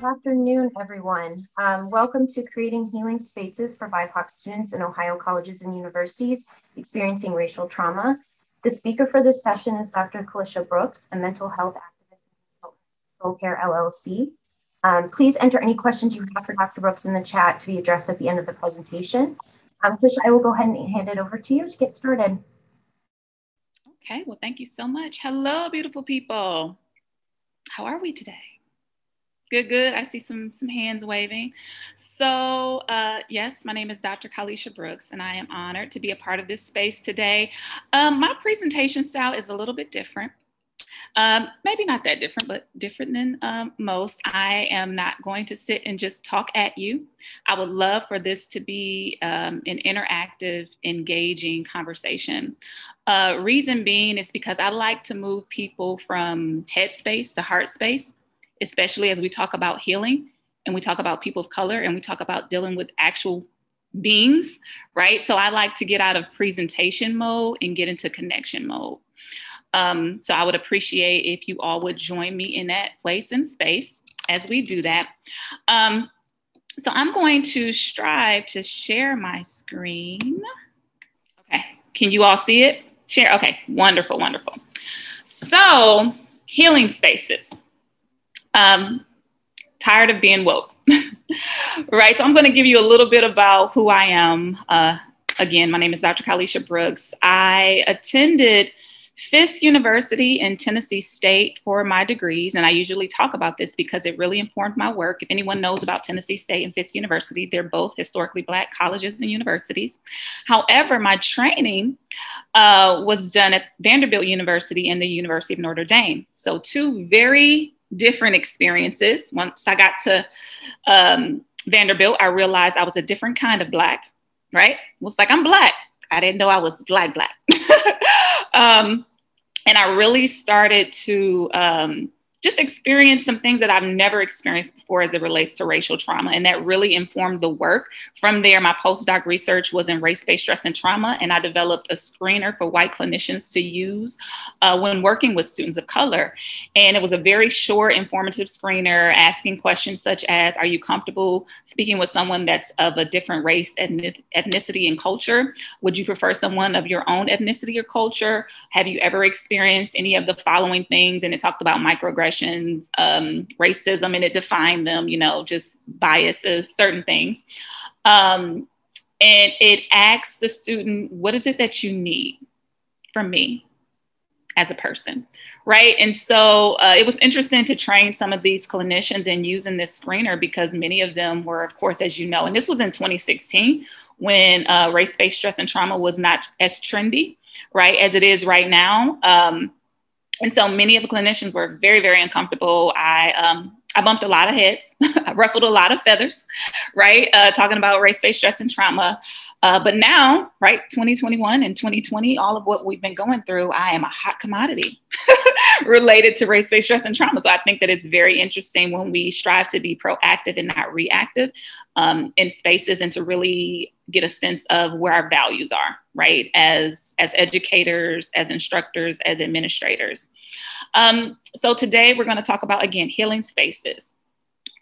afternoon, everyone. Welcome to Creating Healing Spaces for BIPOC Students in Ohio Colleges and Universities Experiencing Racial Trauma. The speaker for this session is Dr. Khalisha Brooks, a mental health activist and consultant at Soul Care LLC. Please enter any questions you have for Dr. Brooks in the chat to be addressed at the end of the presentation. Khalisha, I will go ahead and hand it over to you to get started. Okay, well, thank you so much. Hello, beautiful people. How are we today? Good. I see some hands waving. So yes, my name is Dr. Khalisha Brooks, and I am honored to be a part of this space today. My presentation style is a little bit different. Maybe not that different, but different than most. I am not going to sit and just talk at you. I would love for this to be an interactive, engaging conversation. Reason being is because I like to move people from head space to heart space, especially as we talk about healing and we talk about people of color and we talk about dealing with actual beings, right? So I like to get out of presentation mode and get into connection mode. So I would appreciate if you all would join me in that place and space as we do that. So I'm going to strive to share my screen. Okay, can you all see it? Share, okay, wonderful. So healing spaces. Tired of being woke, right? So I'm going to give you a little bit about who I am. Again, my name is Dr. Khalisha Brooks. I attended Fisk University in Tennessee State for my degrees. And I usually talk about this because it really informed my work. If anyone knows about Tennessee State and Fisk University, they're both historically Black colleges and universities. However, my training was done at Vanderbilt University and the University of Notre Dame. So two very different experiences. Once I got to Vanderbilt, I realized I was a different kind of Black, right? It was like, I'm Black. I didn't know I was Black. And I really started to just experience some things that I've never experienced before as it relates to racial trauma. And that really informed the work. From there, my postdoc research was in race-based stress and trauma. And I developed a screener for white clinicians to use when working with students of color. And it was a very short, informative screener asking questions such as, are you comfortable speaking with someone that's of a different race, ethnicity, and culture? Would you prefer someone of your own ethnicity or culture? Have you ever experienced any of the following things? And it talked about microaggressions, racism, and it defined them, just biases, certain things. And it asks the student, what is it that you need from me as a person, right? And so it was interesting to train some of these clinicians in using this screener because many of them were, of course, as you know, and this was in 2016 when race-based stress and trauma was not as trendy, right, as it is right now. And so many of the clinicians were very, very uncomfortable. I bumped a lot of heads, I ruffled a lot of feathers, right? Talking about race-based stress and trauma. But now, right, 2021 and 2020, all of what we've been going through, I am a hot commodity related to race-based stress and trauma. So I think that it's very interesting when we strive to be proactive and not reactive in spaces and to really get a sense of where our values are, right? As educators, as instructors, as administrators. So today we're going to talk about, again, healing spaces.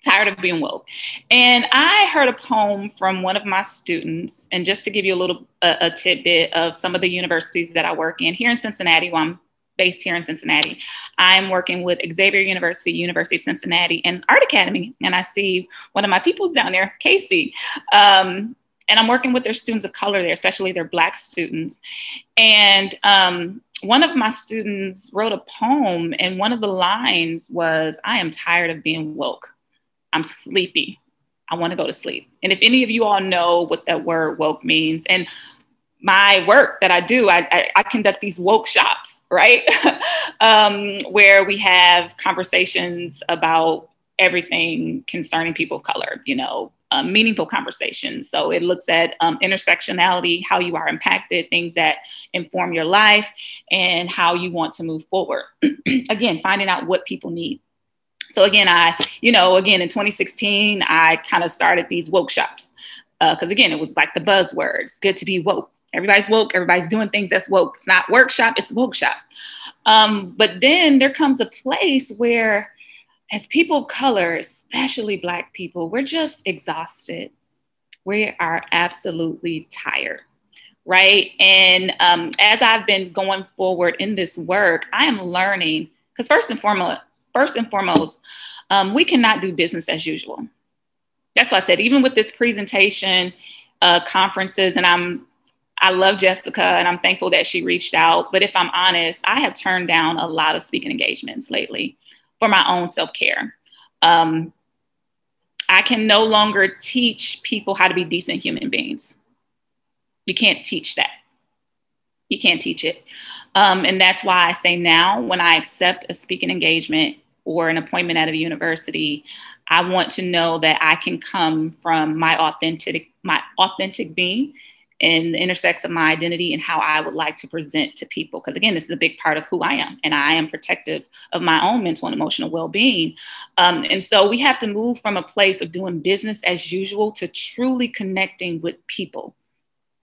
Tired of being woke. And I heard a poem from one of my students, and just to give you a little a tidbit of some of the universities that I work in here in Cincinnati, well, I'm based here in Cincinnati. I'm working with Xavier University, University of Cincinnati, and Art Academy. And I see one of my peoples down there, Casey. And I'm working with their students of color there, especially their Black students. And one of my students wrote a poem, and one of the lines was, I am tired of being woke. I'm sleepy. I want to go to sleep. And if any of you all know what that word woke means, and my work that I do, I conduct these woke shops, right? Where we have conversations about everything concerning people of color, meaningful conversations. So it looks at intersectionality, how you are impacted, things that inform your life, and how you want to move forward. Again, finding out what people need. So again, in 2016, I kind of started these woke shops because again, it was like the buzzwords, good to be woke. Everybody's woke. Everybody's doing things that's woke. It's not workshop, it's woke shop. But then there comes a place where as people of color, especially Black people, we're just exhausted. We are absolutely tired, right? And as I've been going forward in this work, I am learning, because first and foremost, we cannot do business as usual. That's why I said, even with this presentation, conferences, and I love Jessica and I'm thankful that she reached out. But if I'm honest, I have turned down a lot of speaking engagements lately for my own self-care. I can no longer teach people how to be decent human beings. You can't teach that. You can't teach it. And that's why I say now, when I accept a speaking engagement or an appointment at a university, I want to know that I can come from my authentic being and the intersects of my identity and how I would like to present to people. Because again, this is a big part of who I am, and I am protective of my own mental and emotional well-being. And so we have to move from a place of doing business as usual to truly connecting with people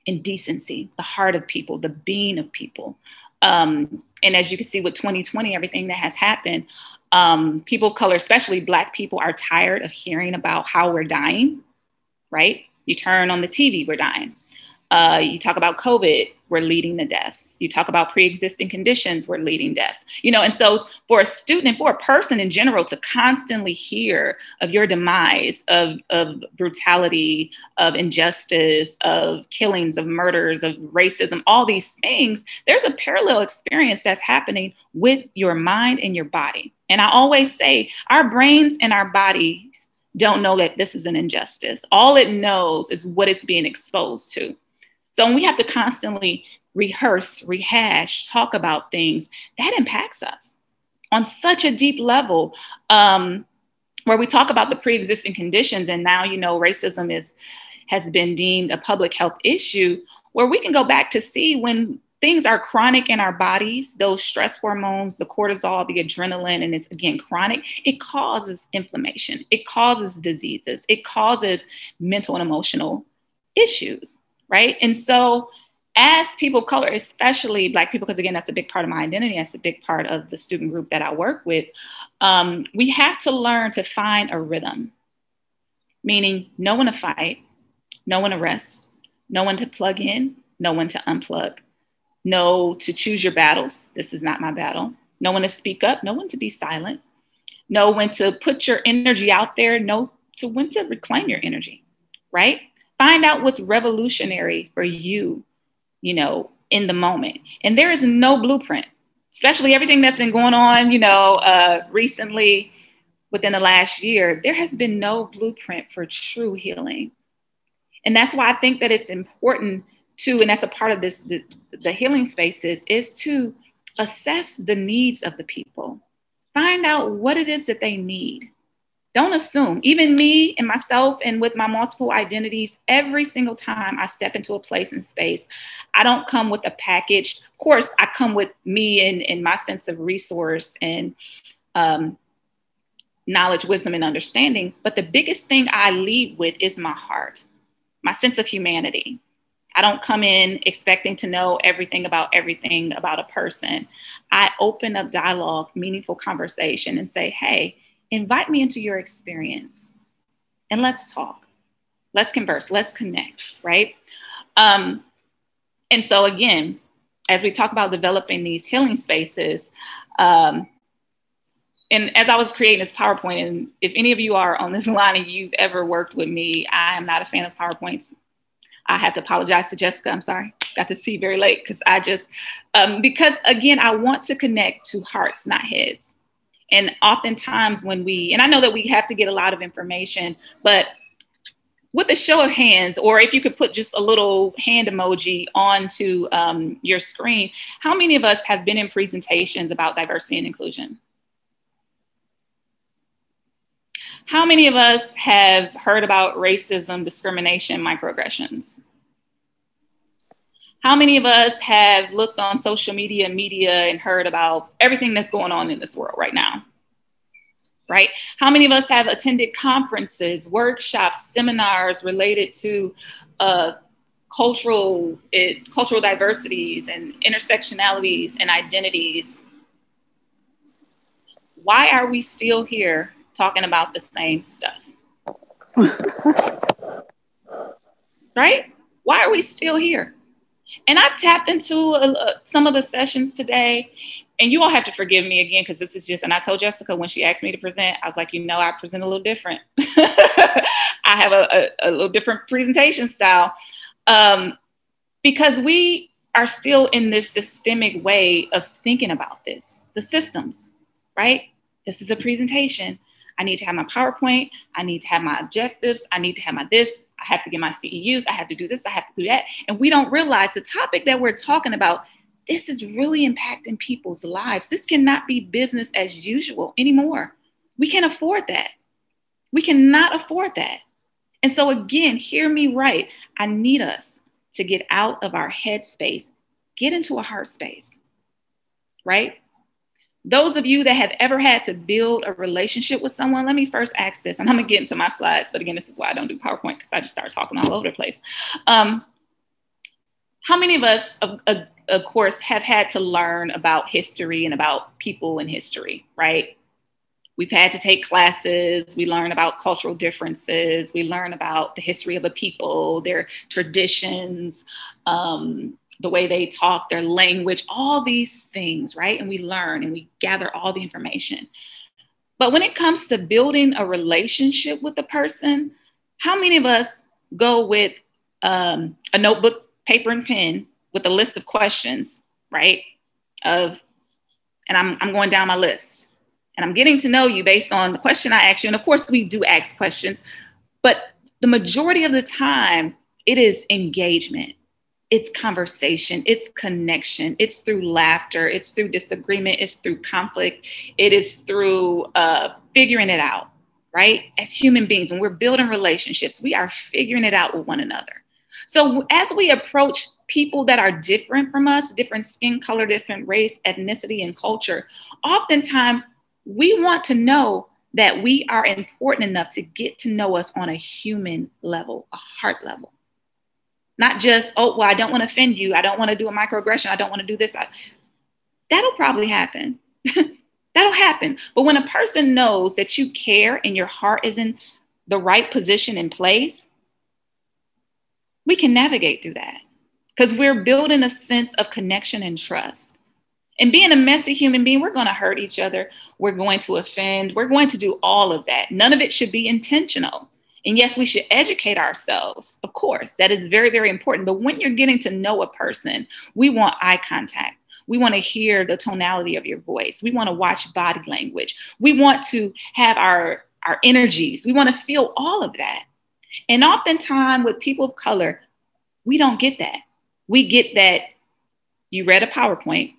in decency, the heart of people, the being of people. And as you can see with 2020, everything that has happened, people of color, especially Black people, are tired of hearing about how we're dying, right? You turn on the TV, we're dying. You talk about COVID, we're leading the deaths. You talk about pre-existing conditions, we're leading deaths. And so for a student and for a person in general to constantly hear of your demise, of brutality, of injustice, of killings, of murders, of racism, all these things, there's a parallel experience that's happening with your mind and your body. And I always say our brains and our bodies don't know that this is an injustice. All it knows is what it's being exposed to. So when we have to constantly rehearse, rehash, talk about things, that impacts us on such a deep level, where we talk about the pre-existing conditions. And now, racism has been deemed a public health issue, where we can go back to see when things are chronic in our bodies, those stress hormones, the cortisol, the adrenaline, and it's again chronic, it causes inflammation, it causes diseases, it causes mental and emotional issues. Right. And so as people of color, especially Black people, because again, that's a big part of my identity. That's a big part of the student group that I work with. We have to learn to find a rhythm, meaning know when to fight, know when to rest, know when to plug in, know when to unplug, know to choose your battles. This is not my battle. Know when to speak up, know when to be silent, know when to put your energy out there, know when to reclaim your energy. Right. Find out what's revolutionary for you, in the moment. And there is no blueprint, especially everything that's been going on, recently within the last year. There has been no blueprint for true healing. And that's why I think that it's important to, and that's a part of this, the healing spaces, is to assess the needs of the people. Find out what it is that they need. Don't assume. Even me and myself and with my multiple identities, every single time I step into a place and space, I don't come with a package. Of course, I come with me and my sense of resource and knowledge, wisdom, and understanding. But the biggest thing I lead with is my heart, my sense of humanity. I don't come in expecting to know everything about a person. I open up dialogue, meaningful conversation, and say, hey, invite me into your experience and let's talk, let's converse, let's connect, right? And so again, as we talk about developing these healing spaces, and as I was creating this PowerPoint, and if any of you are on this line and you've ever worked with me, I am not a fan of PowerPoints. I have to apologize to Jessica. I'm sorry. Got to see very late because because again, I want to connect to hearts, not heads. And oftentimes and I know that we have to get a lot of information, but with a show of hands, or if you could put just a little hand emoji onto your screen, how many of us have been in presentations about diversity and inclusion? How many of us have heard about racism, discrimination, microaggressions? How many of us have looked on social media and heard about everything that's going on in this world right now? Right? How many of us have attended conferences, workshops, seminars related to cultural diversities and intersectionalities and identities? why are we still here talking about the same stuff? Right? Why are we still here? And I tapped into some of the sessions today, and you all have to forgive me again, because this is just, and I told Jessica when she asked me to present, I was like, I present a little different. I have a little different presentation style, because we are still in this systemic way of thinking about this, the systems, right? This is a presentation. I need to have my PowerPoint. I need to have my objectives. I need to have my this. I have to get my CEUs. I have to do this. I have to do that. And we don't realize the topic that we're talking about, this is really impacting people's lives. This cannot be business as usual anymore. We can't afford that. We cannot afford that. And so again, hear me right. I need us to get out of our head space, get into a heart space, right? Those of you that have ever had to build a relationship with someone, let me first ask this, and I'm gonna get into my slides, but again, this is why I don't do PowerPoint, because I just start talking all over the place. How many of us, of course, have had to learn about history and about people in history, right? We've had to take classes. We learn about cultural differences. We learn about the history of a people, their traditions, the way they talk, their language, all these things, right? And we learn and we gather all the information. But when it comes to building a relationship with a person, how many of us go with a notebook, paper, and pen with a list of questions, right? And I'm going down my list. And I'm getting to know you based on the question I ask you. And of course, we do ask questions, but the majority of the time, it is engagement, it's conversation, it's connection, it's through laughter, it's through disagreement, it's through conflict, it is through figuring it out, right? As human beings, when we're building relationships, we are figuring it out with one another. So as we approach people that are different from us, different skin color, different race, ethnicity, and culture, oftentimes, we want to know that we are important enough to get to know us on a human level, a heart level. Not just, oh, well, I don't want to offend you. I don't want to do a microaggression. I don't want to do this. That'll probably happen. That'll happen. But when a person knows that you care and your heart is in the right position and place, we can navigate through that because we're building a sense of connection and trust. And being a messy human being, we're going to hurt each other. We're going to offend. We're going to do all of that. None of it should be intentional. And yes, we should educate ourselves. Of course, that is very, very important. But when you're getting to know a person, we want eye contact. We want to hear the tonality of your voice. We want to watch body language. We want to have our energies. We want to feel all of that. And oftentimes with people of color, we don't get that. We get that you read a PowerPoint.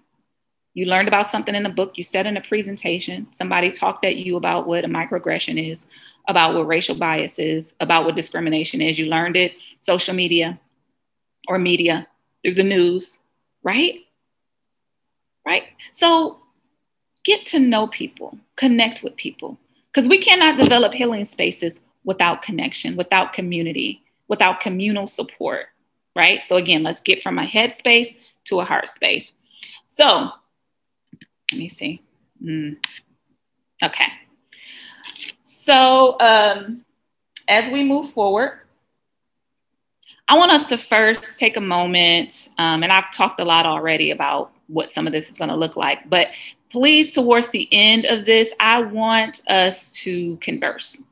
You learned about something in a book, you said in a presentation, somebody talked at you about what a microaggression is, about what racial bias is, about what discrimination is. You learned it, social media or media, through the news, right? Right? So get to know people, connect with people, because we cannot develop healing spaces without connection, without community, without communal support, right? So again, let's get from a head space to a heart space. So let me see. Okay. So as we move forward, I want us to first take a moment, and I've talked a lot already about what some of this is going to look like, but please, towards the end of this, I want us to converse.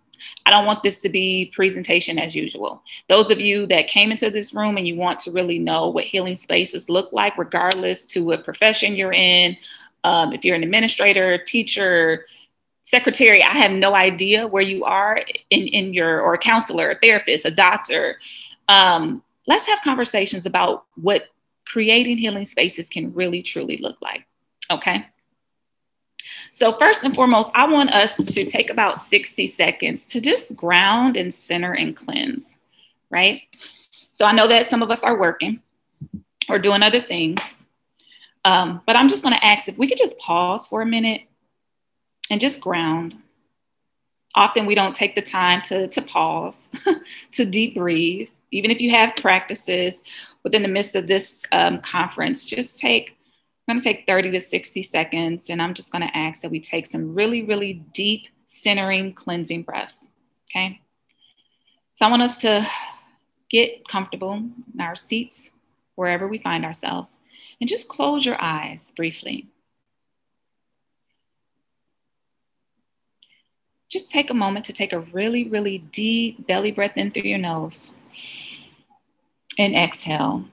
I don't want this to be presentation as usual. Those of you that came into this room and you want to really know what healing spaces look like, regardless to what profession you're in, if you're an administrator, teacher, secretary, I have no idea where you are in your, or a counselor, a therapist, a doctor. Let's have conversations about what creating healing spaces can really, truly look like. Okay. So first and foremost, I want us to take about 60 seconds to just ground and center and cleanse, right? So I know that some of us are working or doing other things, but I'm just going to ask if we could just pause for a minute and just ground. Often we don't take the time to pause, to deep breathe. Even if you have practices within the midst of this conference, just take I'm going to take 30 to 60 seconds, and I'm just going to ask that we take some really, really deep, centering, cleansing breaths. Okay. So I want us to get comfortable in our seats, wherever we find ourselves, and just close your eyes briefly. Just take a moment to take a really, really deep belly breath in through your nose and exhale.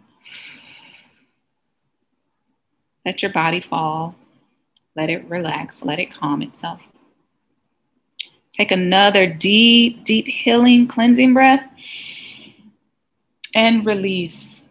Let your body fall. Let it relax. Let it calm itself. Take another deep, deep healing, cleansing breath and release.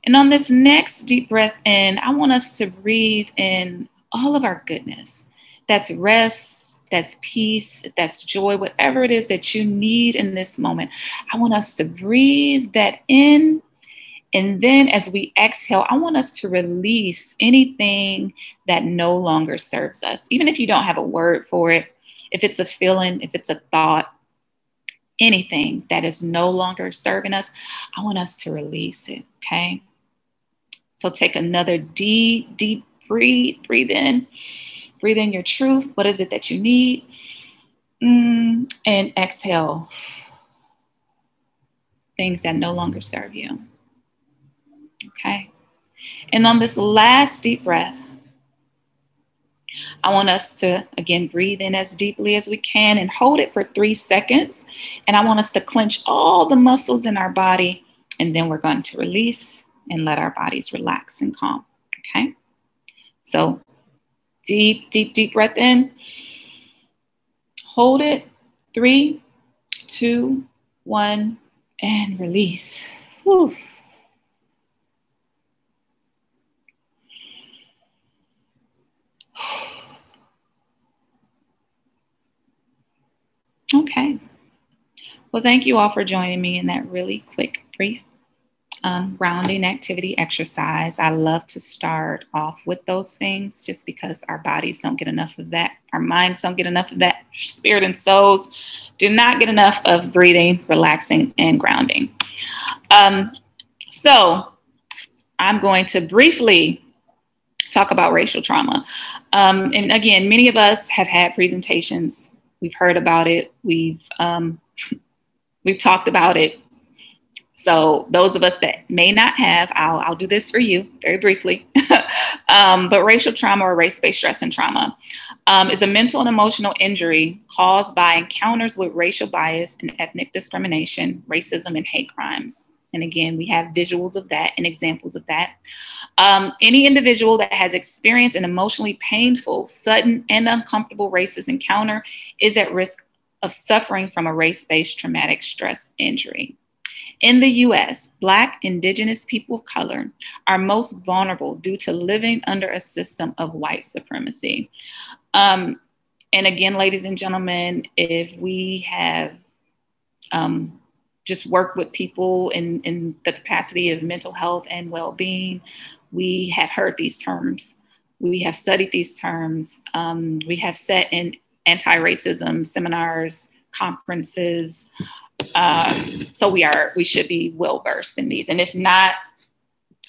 And on this next deep breath in, I want us to breathe in all of our goodness. That's rest, that's peace, that's joy, whatever it is that you need in this moment. I want us to breathe that in. And then as we exhale, I want us to release anything that no longer serves us. Even if you don't have a word for it, if it's a feeling, if it's a thought, anything that is no longer serving us, I want us to release it, okay? So take another deep, deep breathe in. Breathe in your truth. What is it that you need? And exhale things that no longer serve you. Okay. And on this last deep breath, I want us to, again, breathe in as deeply as we can and hold it for 3 seconds. And I want us to clench all the muscles in our body. And then we're going to release and let our bodies relax and calm. Okay. So deep, deep, deep breath in. Hold it. 3, 2, 1, and release. Whew. Okay. Well, thank you all for joining me in that really quick, brief grounding activity exercise. I love to start off with those things just because our bodies don't get enough of that. Our minds don't get enough of that. Spirit and souls do not get enough of breathing, relaxing, and grounding. So I'm going to briefly talk about racial trauma. And again, many of us have had presentations. We've heard about it. We've talked about it. So those of us that may not have, I'll do this for you very briefly. But racial trauma or race-based stress and trauma is a mental and emotional injury caused by encounters with racial bias and ethnic discrimination, racism, and hate crimes. And again, we have visuals of that and examples of that. Any individual that has experienced an emotionally painful, sudden, and uncomfortable racist encounter is at risk of suffering from a race-based traumatic stress injury. In the US, Black, Indigenous people of color are most vulnerable due to living under a system of white supremacy. And again, ladies and gentlemen, if we have just worked with people in the capacity of mental health and well-being, we have heard these terms. We have studied these terms. We have sat in anti-racism seminars, conferences. So we should be well-versed in these. And if not,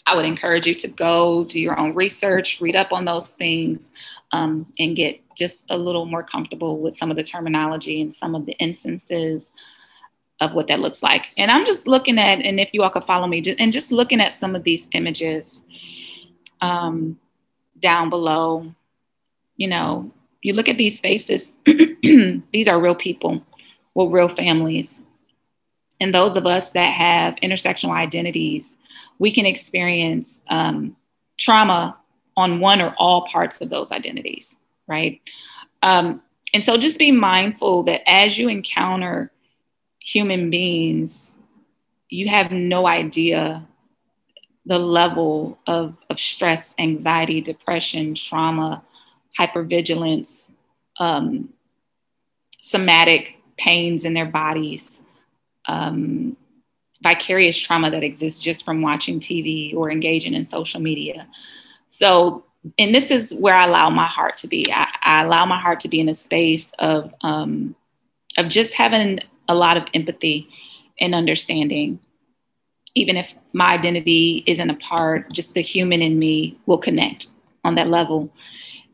I would encourage you to go do your own research, read up on those things, and get just a little more comfortable with some of the terminology and some of the instances of what that looks like. And I'm just looking at, and if you all could follow me, and just looking at some of these images down below, you know, you look at these faces, these are real people with real families. And those of us that have intersectional identities, we can experience trauma on one or all parts of those identities, right? And so just be mindful that as you encounter human beings, you have no idea the level of stress, anxiety, depression, trauma, hypervigilance, somatic pains in their bodies, vicarious trauma that exists just from watching TV or engaging in social media. So, and this is where I allow my heart to be. I allow my heart to be in a space of just having a lot of empathy and understanding even if my identity isn't a part, just the human in me will connect on that level.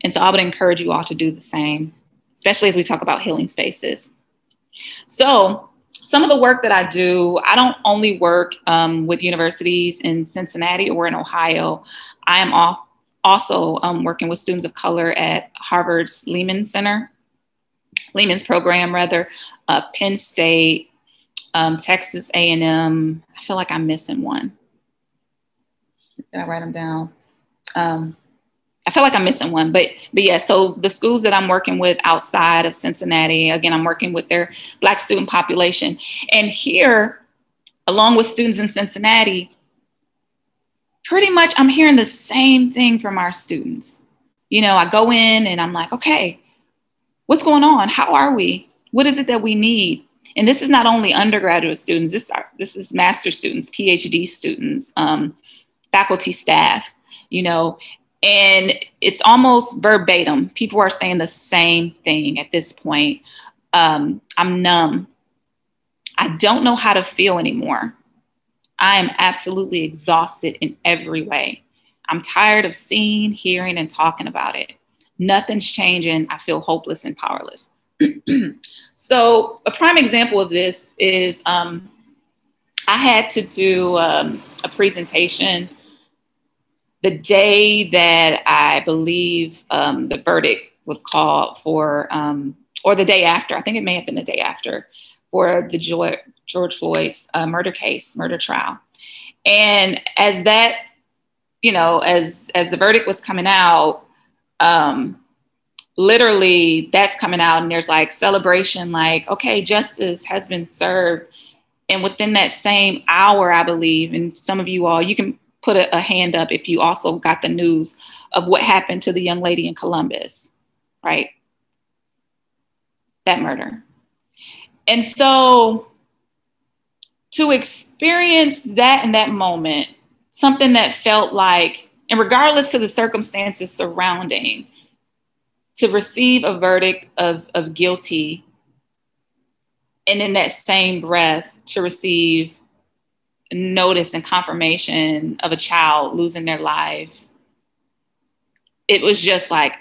And so I would encourage you all to do the same, especially as we talk about healing spaces. So some of the work that I do, I don't only work with universities in Cincinnati or in Ohio. I am also working with students of color at Harvard's Lehman's program, Penn State, Texas A&M. I feel like I'm missing one. Did I write them down? I feel like I'm missing one, but yeah, so the schools that I'm working with outside of Cincinnati, again, I'm working with their Black student population. And here, along with students in Cincinnati, pretty much I'm hearing the same thing from our students. You know, I go in and I'm like, okay, what's going on? How are we? What is it that we need? And this is not only undergraduate students, this is master's students, PhD students, faculty, staff, you know, and it's almost verbatim. People are saying the same thing at this point. I'm numb. I don't know how to feel anymore. I am absolutely exhausted in every way. I'm tired of seeing, hearing, and talking about it. Nothing's changing. I feel hopeless and powerless. So a prime example of this is I had to do a presentation the day that I believe the verdict was called for, or the day after. I think it may have been the day after, for the George Floyd's murder trial. And as that, you know, as the verdict was coming out, literally that's coming out and there's like celebration, like, okay, justice has been served. And within that same hour, I believe, and some of you all, you can put a hand up if you also got the news of what happened to the young lady in Columbus, right? That murder. And so to experience that in that moment, something that felt like, and regardless of the circumstances surrounding, to receive a verdict of guilty, and in that same breath to receive notice and confirmation of a child losing their life, it was just like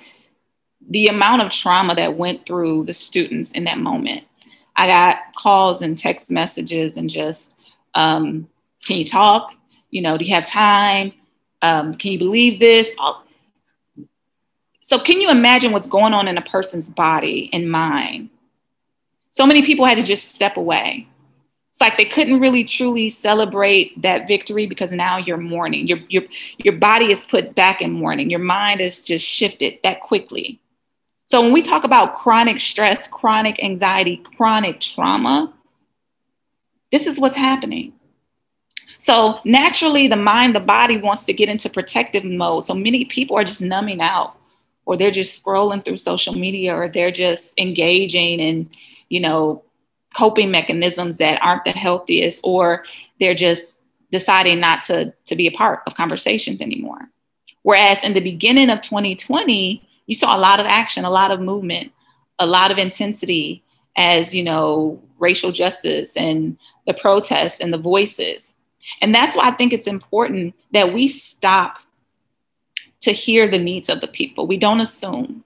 the amount of trauma that went through the students in that moment. I got calls and text messages and just, can you talk? You know, do you have time? Can you believe this? So can you imagine what's going on in a person's body and mind? So many people had to just step away. It's like they couldn't really truly celebrate that victory because now you're mourning. Your body is put back in mourning. Your mind is just shifted that quickly. So when we talk about chronic stress, chronic anxiety, chronic trauma, this is what's happening. So naturally, the mind, the body wants to get into protective mode. So many people are just numbing out, or they're just scrolling through social media, or they're just engaging in, you know, coping mechanisms that aren't the healthiest, or they're just deciding not to be a part of conversations anymore. Whereas in the beginning of 2020, you saw a lot of action, a lot of movement, a lot of intensity as, you know, racial justice and the protests and the voices. And that's why I think it's important that we stop to hear the needs of the people. We don't assume,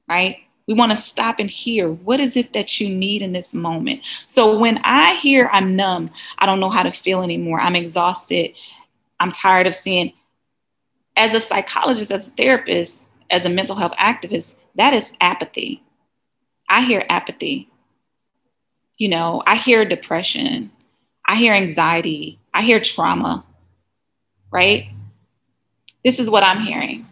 right? We want to stop and hear, what is it that you need in this moment? So when I hear I'm numb, I don't know how to feel anymore, I'm exhausted, I'm tired of seeing, as a psychologist, as a therapist, as a mental health activist, that is apathy. I hear apathy. You know, I hear depression. I hear anxiety. I hear trauma, right? This is what I'm hearing.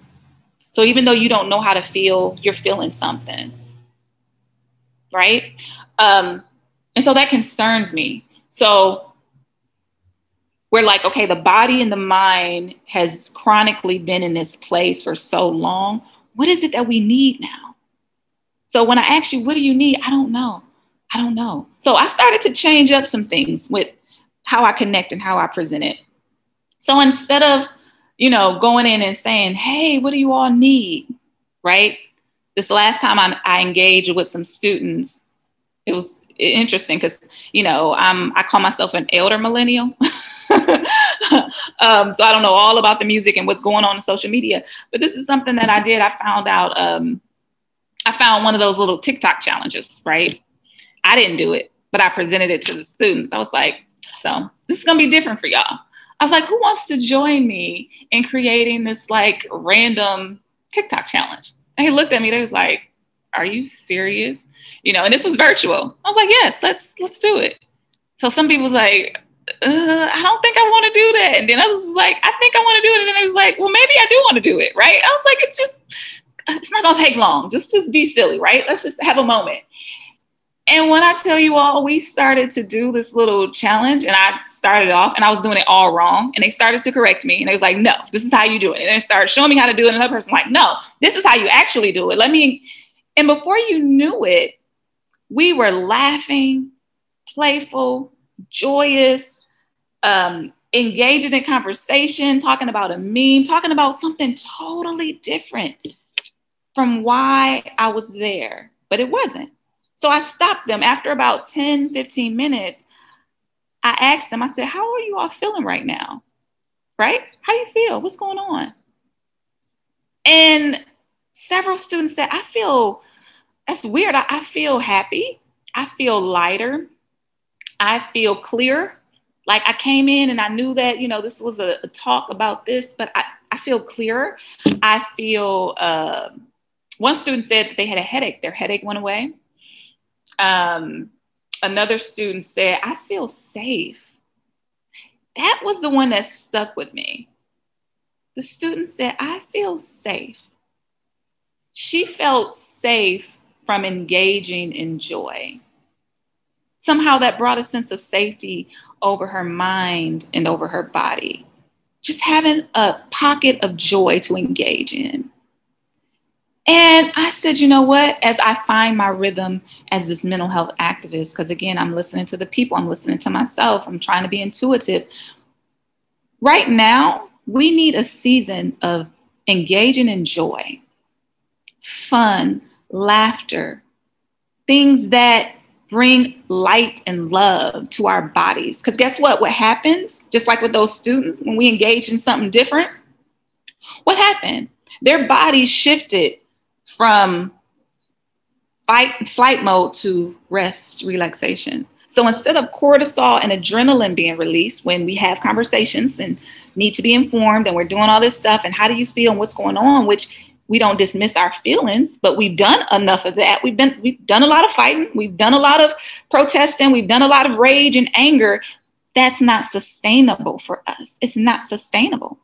So even though you don't know how to feel, you're feeling something, right? And so that concerns me. So we're like, okay, the body and the mind has chronically been in this place for so long. What is it that we need now? So when I ask you, what do you need? I don't know. I don't know. So I started to change up some things with how I connect and how I present it. So instead of, you know, going in and saying, hey, what do you all need? Right? This last time I engaged with some students, it was interesting because, you know, I call myself an elder millennial. So I don't know all about the music and what's going on in social media, but this is something that I did. I found out, I found one of those little TikTok challenges, right? I didn't do it, but I presented it to the students. I was like, so this is going to be different for y'all. I was like, who wants to join me in creating this like random TikTok challenge? And he looked at me, they was like, are you serious? You know, and this was virtual. I was like, yes, let's do it. So some people was like, I don't think I want to do that. And then others was like, I think I want to do it. And then they was like, well, maybe I do want to do it, right? I was like, it's not going to take long. Just be silly, right? Let's just have a moment. And when I tell you all, we started to do this little challenge, and I started off and I was doing it all wrong. And they started to correct me. And they was like, no, this is how you do it. And they started showing me how to do it. And another person like, no, this is how you actually do it. And before you knew it, we were laughing, playful, joyous, engaging in conversation, talking about a meme, talking about something totally different from why I was there, but it wasn't. So I stopped them after about 10, 15 minutes. I asked them, I said, how are you all feeling right now? Right? How do you feel? What's going on? And several students said, that's weird. I feel happy. I feel lighter. I feel clear. Like I came in and I knew that, you know, this was a talk about this, but I feel clearer. I feel, one student said that they had a headache. Their headache went away. Another student said, I feel safe. That was the one that stuck with me. The student said, I feel safe. She felt safe from engaging in joy. Somehow that brought a sense of safety over her mind and over her body. Just having a pocket of joy to engage in. And I said, you know what, as I find my rhythm as this mental health activist, because again, I'm listening to the people, I'm listening to myself, I'm trying to be intuitive. Right now, we need a season of engaging in joy, fun, laughter, things that bring light and love to our bodies. Because guess what? What happens, just like with those students, when we engage in something different, what happened? Their bodies shifted from flight mode to rest, relaxation. So instead of cortisol and adrenaline being released when we have conversations and need to be informed and we're doing all this stuff and how do you feel and what's going on, which we don't dismiss our feelings, but we've done enough of that. We've done a lot of fighting. We've done a lot of protesting. We've done a lot of rage and anger. That's not sustainable for us. It's not sustainable.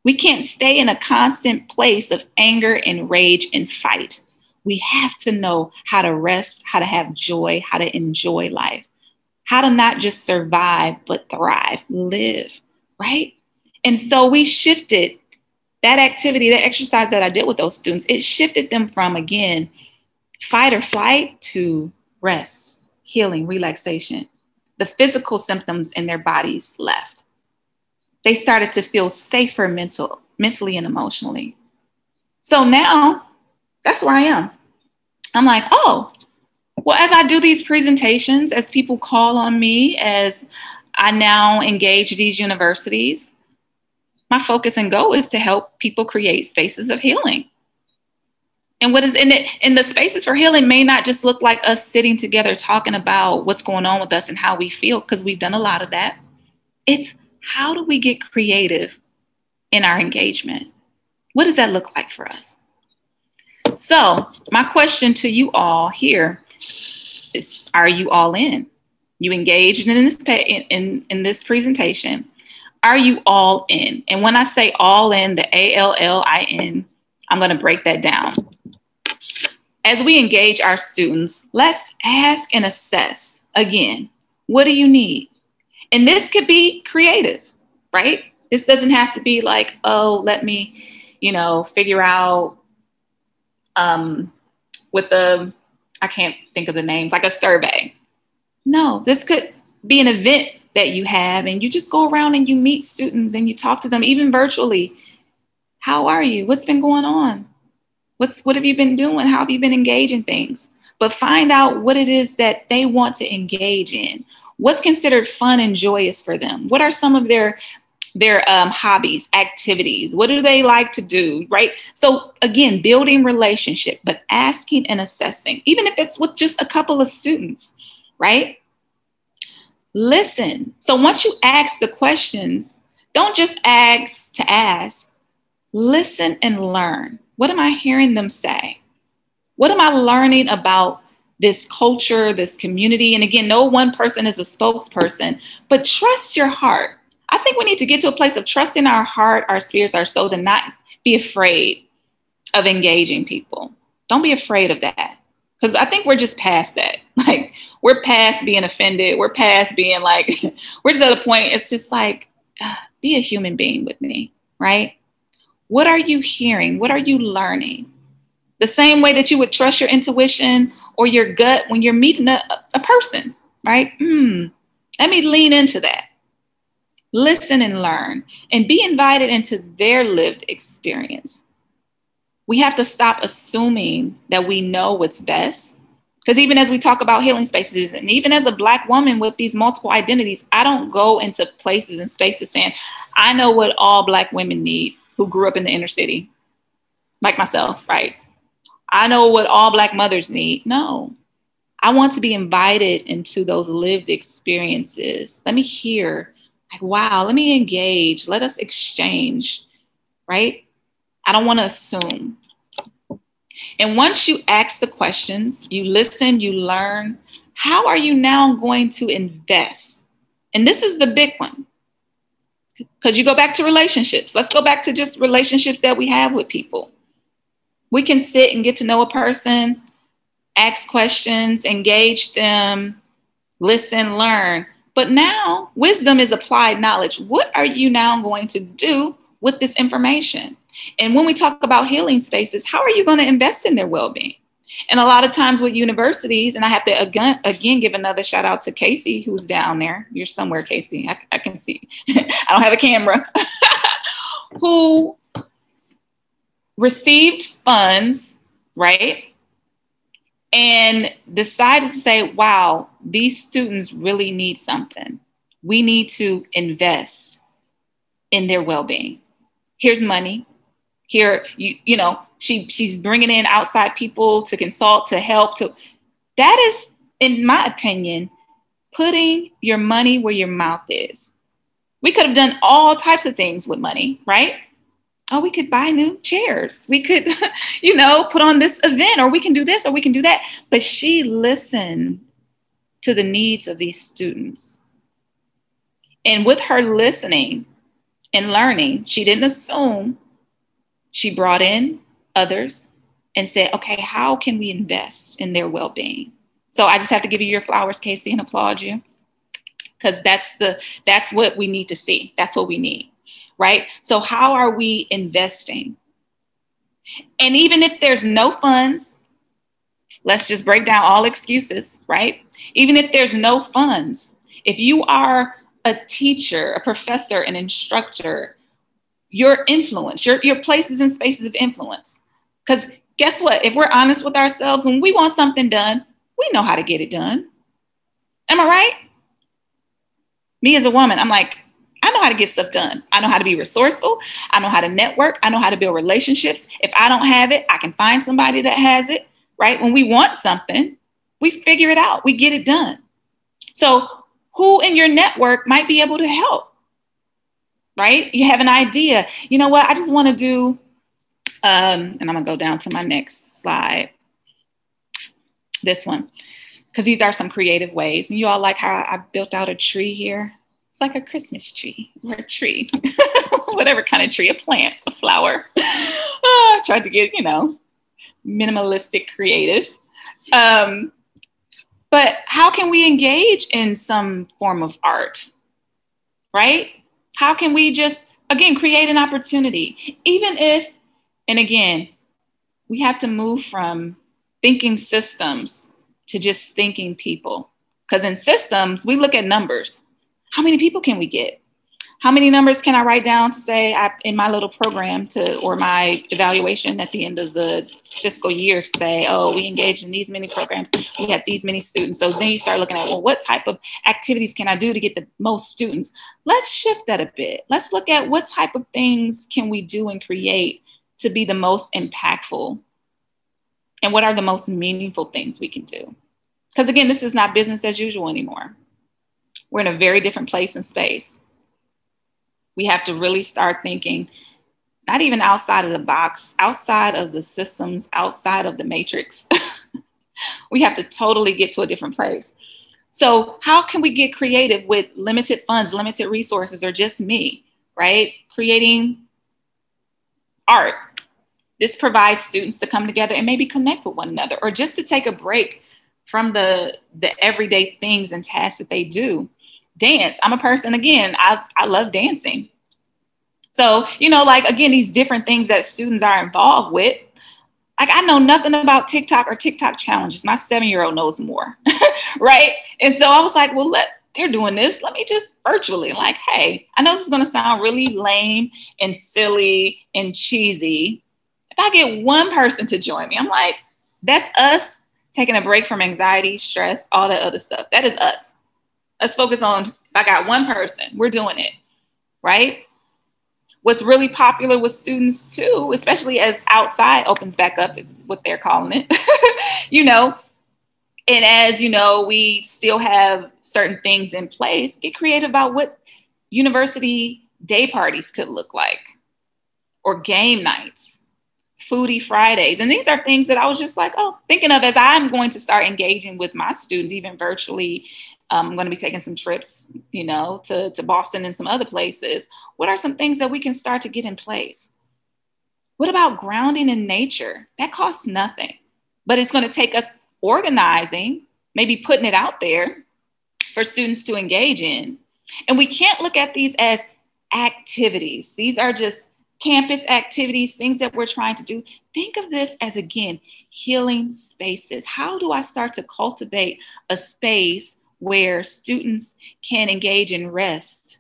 We can't stay in a constant place of anger and rage and fight. We have to know how to rest, how to have joy, how to enjoy life, how to not just survive, but thrive, live, right? And so we shifted that activity, that exercise that I did with those students, it shifted them from, again, fight or flight to rest, healing, relaxation. The physical symptoms in their bodies left. They started to feel safer mentally and emotionally. So now that's where I am. I'm like, oh, well, as I do these presentations, as people call on me, as I now engage these universities, my focus and goal is to help people create spaces of healing. And what is in it, and the spaces for healing may not just look like us sitting together talking about what's going on with us and how we feel, because we've done a lot of that. It's how do we get creative in our engagement? What does that look like for us? So my question to you all here is, are you all in? You engaged in this presentation. Are you all in? And when I say all in, the ALLIN, I'm going to break that down. As we engage our students, let's ask and assess again, what do you need? And this could be creative, right? This doesn't have to be like, oh, let me, figure out with I can't think of the name, like a survey. No, this could be an event that you have and you just go around and you meet students and you talk to them, even virtually. How are you? What's been going on? What have you been doing? How have you been engaging things? But find out what it is that they want to engage in. What's considered fun and joyous for them? What are some of their hobbies, activities? What do they like to do, right? So again, building relationship, but asking and assessing, even if it's with just a couple of students, right? Listen. So once you ask the questions, don't just ask to ask, listen and learn. What am I hearing them say? What am I learning about this culture, this community? And again, no one person is a spokesperson, but trust your heart. I think we need to get to a place of trusting our heart, our spirits, our souls, and not be afraid of engaging people. Don't be afraid of that. Because I think we're just past that. Like, we're past being offended. We're past being like, we're just at a point, it's just like, be a human being with me, right? What are you hearing? What are you learning? The same way that you would trust your intuition or your gut when you're meeting a person, right? Let me lean into that. Listen and learn and be invited into their lived experience. We have to stop assuming that we know what's best. Because even as we talk about healing spaces, and even as a Black woman with these multiple identities, I don't go into places and spaces saying, I know what all Black women need who grew up in the inner city, like myself, right? I know what all Black mothers need. No, I want to be invited into those lived experiences. Let me hear, like, wow, let me engage. Let us exchange, right? I don't want to assume. And once you ask the questions, you listen, you learn, how are you now going to invest? And this is the big one. Because you go back to relationships. Let's go back to just relationships that we have with people. We can sit and get to know a person, ask questions, engage them, listen, learn. But now wisdom is applied knowledge. What are you now going to do with this information? And when we talk about healing spaces, how are you going to invest in their well-being? And a lot of times with universities, and I have to again give another shout out to Casey, who's down there. You're somewhere, Casey. I can see. I don't have a camera. Who received funds, right? And decided to say, wow, these students really need something. We need to invest in their well-being. Here's money. Here, you know, she's bringing in outside people to consult, to help. That is, in my opinion, putting your money where your mouth is. We could have done all types of things with money, right? Oh, we could buy new chairs. We could, you know, put on this event, or we can do this, or we can do that. But she listened to the needs of these students. And with her listening and learning, she didn't assume. She brought in others and said, okay, how can we invest in their well-being? So I just have to give you your flowers, Casey, and applaud you. Because that's what we need to see. That's what we need, right? So how are we investing? And even if there's no funds, let's just break down all excuses, right? Even if there's no funds, if you are a teacher, a professor, an instructor, your influence, your places and spaces of influence. Because guess what? If we're honest with ourselves, when we want something done, we know how to get it done. Am I right? Me as a woman, I'm like, I know how to get stuff done. I know how to be resourceful. I know how to network. I know how to build relationships. If I don't have it, I can find somebody that has it, right? When we want something, we figure it out. We get it done. So who in your network might be able to help? Right? You have an idea. You know what? I just want to do, and I'm going to go down to my next slide. This one, because these are some creative ways. And you all like how I built out a tree here. It's like a Christmas tree or a tree, whatever kind of tree, a plant, a flower. I tried to get, you know, minimalistic, creative. But how can we engage in some form of art, right? How can we just, again, create an opportunity? Even if, and again, we have to move from thinking systems to just thinking people. Because in systems, we look at numbers. How many people can we get? How many numbers can I write down to say in my little program or my evaluation at the end of the fiscal year to say, oh, we engaged in these many programs, we had these many students. So then you start looking at, well, what type of activities can I do to get the most students? Let's shift that a bit. Let's look at what type of things can we do and create to be the most impactful, and what are the most meaningful things we can do? Because again, this is not business as usual anymore. We're in a very different place and space. We have to really start thinking, not even outside of the box, outside of the systems, outside of the matrix. We have to totally get to a different place. So how can we get creative with limited funds, limited resources, or just me, right? Creating art. This provides students to come together and maybe connect with one another, or just to take a break from the everyday things and tasks that they do. Dance. I'm a person, again, I love dancing. So, like, again, these different things that students are involved with. Like, I know nothing about TikTok or TikTok challenges. My 7-year-old knows more, right? And so I was like, well, they're doing this. Let me just virtually, like, hey, I know this is going to sound really lame and silly and cheesy. If I get one person to join me, I'm like, that's us taking a break from anxiety, stress, all that other stuff. That is us. Let's focus on, if I got one person, we're doing it, right? What's really popular with students too, especially as outside opens back up, is what they're calling it, and as we still have certain things in place, get creative about what university day parties could look like, or game nights, foodie Fridays. And these are things that I was just like, thinking of as I'm going to start engaging with my students, even virtually. I'm going to be taking some trips, to Boston and some other places. What are some things that we can start to get in place? What about grounding in nature? That costs nothing, but it's going to take us organizing, maybe putting it out there for students to engage in. And we can't look at these as activities. These are just campus activities, things that we're trying to do. Think of this as, again, healing spaces. How do I start to cultivate a space where students can engage in rest,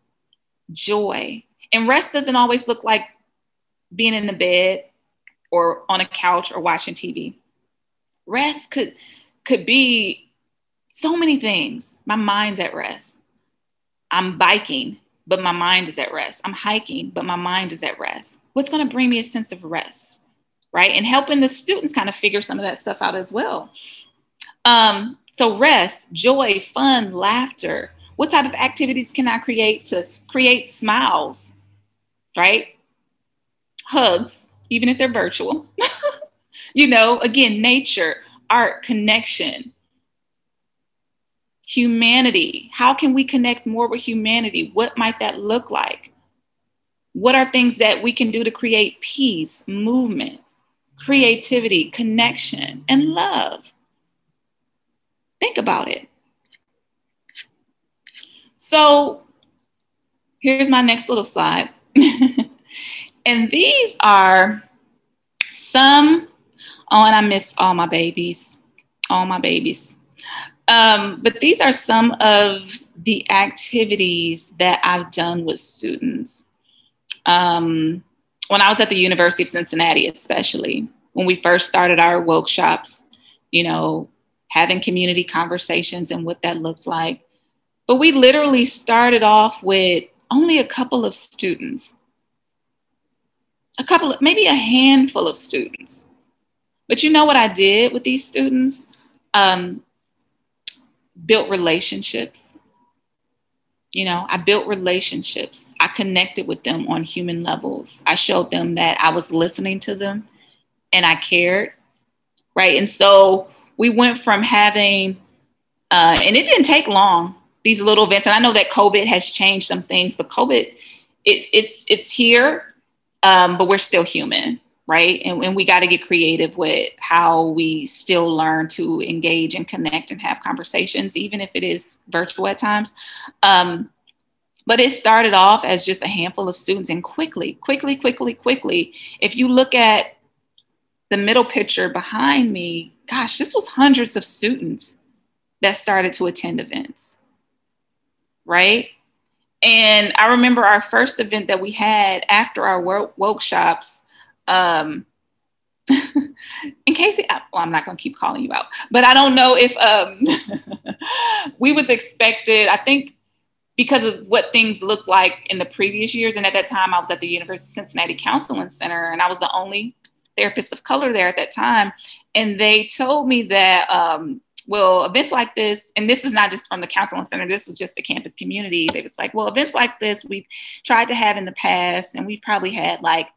joy? And rest doesn't always look like being in the bed or on a couch or watching TV. Rest could be so many things. My mind's at rest. I'm biking, but my mind is at rest. I'm hiking, but my mind is at rest. What's going to bring me a sense of rest, right? And helping the students kind of figure some of that stuff out as well. So rest, joy, fun, laughter. What type of activities can I create to create smiles, right? Hugs, even if they're virtual. Again, nature, art, connection, humanity. How can we connect more with humanity? What might that look like? What are things that we can do to create peace, movement, creativity, connection, and love? Think about it. So here's my next little slide. And these are some, and I miss all my babies. But these are some of the activities that I've done with students. When I was at the University of Cincinnati, especially when we first started our workshops, having community conversations and what that looked like. But we literally started off with only a couple of students, maybe a handful of students. But you know what I did with these students? Built relationships. I built relationships. I connected with them on human levels. I showed them that I was listening to them and I cared, right? And so we went from having, and it didn't take long, these little events. And I know that COVID has changed some things, but COVID, it's here, but we're still human, right? And we got to get creative with how we still learn to engage and connect and have conversations, even if it is virtual at times. But it started off as just a handful of students, and quickly, if you look at the middle picture behind me, gosh, this was hundreds of students that started to attend events, right? And I remember our first event that we had after our workshops, in case, well, I'm not going to keep calling you out, but I don't know if we was expected, I think because of what things looked like in the previous years. And at that time I was at the University of Cincinnati Counseling Center, and I was the only therapist of color there at that time. And they told me that, well, events like this, and this is not just from the counseling center, this was just the campus community. They was like, well, events like this we've tried to have in the past, and we've probably had like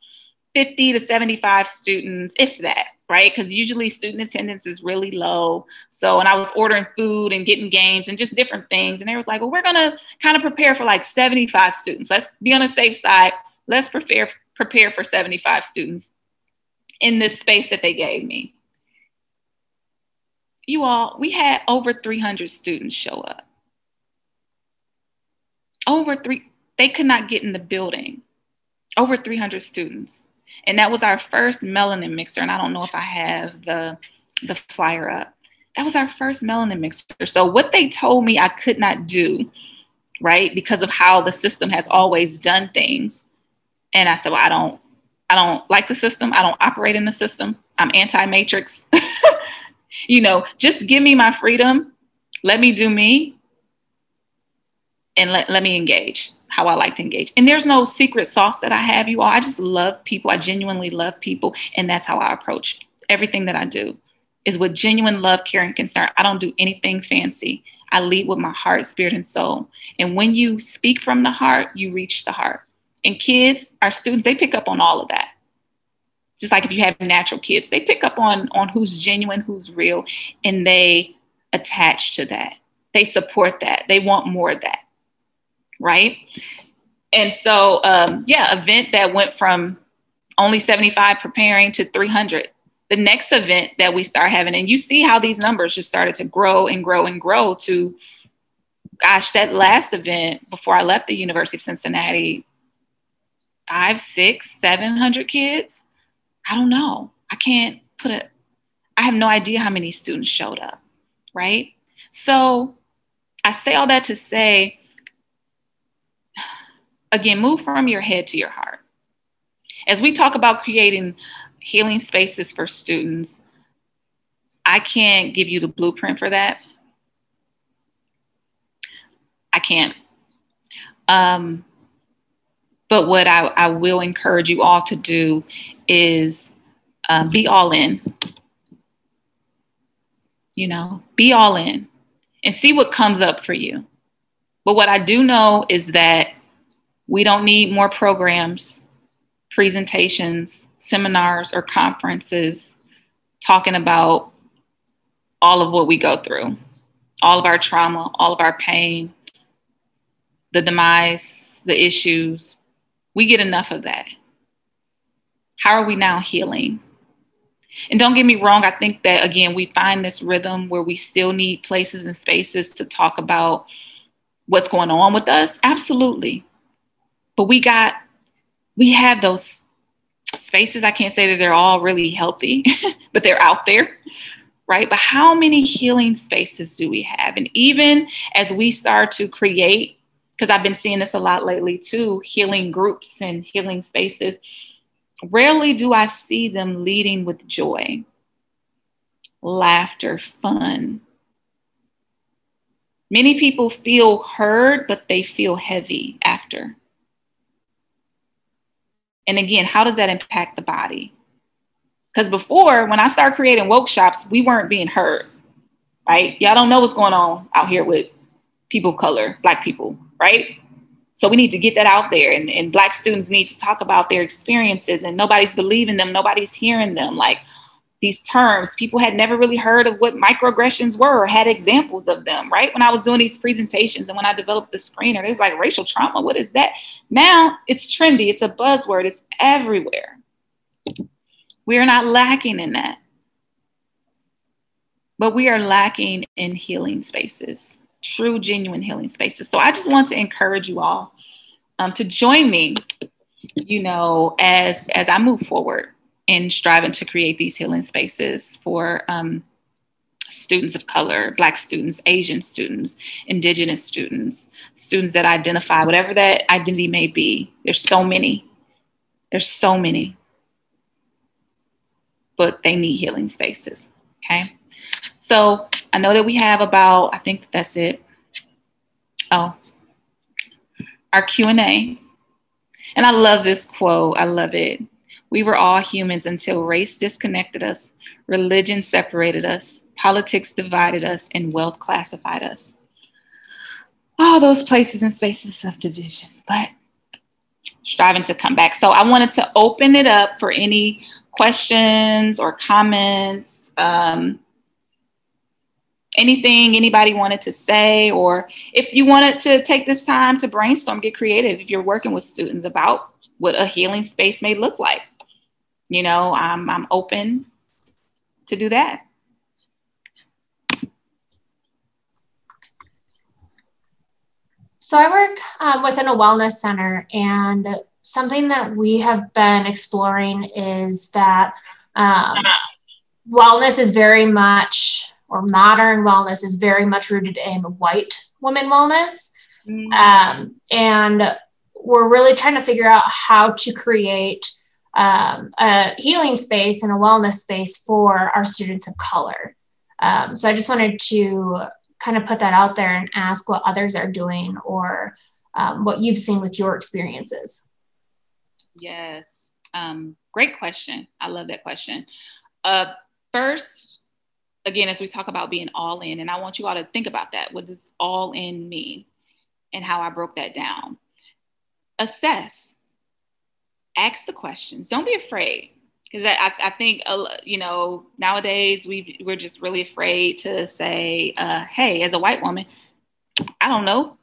50 to 75 students, if that, right? Because usually student attendance is really low. So, and I was ordering food and getting games and just different things. And they was like, well, we're going to kind of prepare for like 75 students. Let's be on the safe side. Let's prepare for 75 students in this space that they gave me. You all, we had over 300 students show up. They could not get in the building. Over 300 students. And that was our first melanin mixer. And I don't know if I have the flyer up. That was our first melanin mixer. So what they told me I could not do, right, because of how the system has always done things. And I said, well, I don't like the system. I don't operate in the system. I'm anti-matrix. You know, just give me my freedom. Let me do me. And let me engage how I like to engage. And there's no secret sauce that I have, you all. I just love people. I genuinely love people. And that's how I approach everything that I do, is with genuine love, care, and concern. I don't do anything fancy. I lead with my heart, spirit, and soul. And when you speak from the heart, you reach the heart. And kids, our students, they pick up on all of that. Just like if you have natural kids, they pick up on who's genuine, who's real, and they attach to that. They support that. They want more of that. Right. And so, event that went from only 75 preparing to 300. The next event that we start having, and you see how these numbers just started to grow and grow and grow to, gosh, that last event before I left the University of Cincinnati, 500, 600, 700 kids. I don't know. I have no idea how many students showed up. Right. So I say all that to say, again, move from your head to your heart. As we talk about creating healing spaces for students, I can't give you the blueprint for that. I can't. But what I will encourage you all to do is be all in. You know, be all in and see what comes up for you. But what I do know is that we don't need more programs, presentations, seminars, or conferences talking about all of what we go through, all of our trauma, all of our pain, the demise, the issues. We get enough of that. How are we now healing? And don't get me wrong, I think that, again, we find this rhythm where we still need places and spaces to talk about what's going on with us. Absolutely. But we have those spaces. I can't say that they're all really healthy, but they're out there, right? But how many healing spaces do we have? And even as we start to create, because I've been seeing this a lot lately too, healing groups and healing spaces, rarely do I see them leading with joy, laughter, fun. Many people feel heard, but they feel heavy after. And again, how does that impact the body? Because before, when I started creating workshops, we weren't being heard, right? Y'all don't know what's going on out here with people of color, Black people, right? So we need to get that out there. And Black students need to talk about their experiences, and nobody's believing them. Nobody's hearing them. Like these terms, people had never really heard of what microaggressions were or had examples of them, right? When I was doing these presentations and when I developed the screener, there's like racial trauma. What is that? Now it's trendy. It's a buzzword. It's everywhere. We're not lacking in that. But we are lacking in healing spaces, true, genuine healing spaces. So I just want to encourage you all to join me, you know, as I move forward in striving to create these healing spaces for students of color, Black students, Asian students, Indigenous students, students that identify, whatever that identity may be. There's so many. There's so many. But they need healing spaces, okay? So I know that we have about, I think that's it. Oh, our Q&A. And I love this quote. I love it. We were all humans until race disconnected us, religion separated us, politics divided us, and wealth classified us. All those places and spaces of division, but striving to come back. So I wanted to open it up for any questions or comments, anything anybody wanted to say, or if you wanted to take this time to brainstorm, get creative, if you're working with students about what a healing space may look like. You know, I'm open to do that. So I work within a wellness center, and something that we have been exploring is that wellness is very much, or modern wellness is very much rooted in white women wellness. And we're really trying to figure out how to create a healing space and a wellness space for our students of color. So I just wanted to kind of put that out there and ask what others are doing, or what you've seen with your experiences. Yes, great question. I love that question. First, again, as we talk about being all in, and I want you all to think about that. What does all in mean and how I broke that down? Assess. Ask the questions. Don't be afraid. Because I think, you know, nowadays we're just really afraid to say, hey, as a white woman, I don't know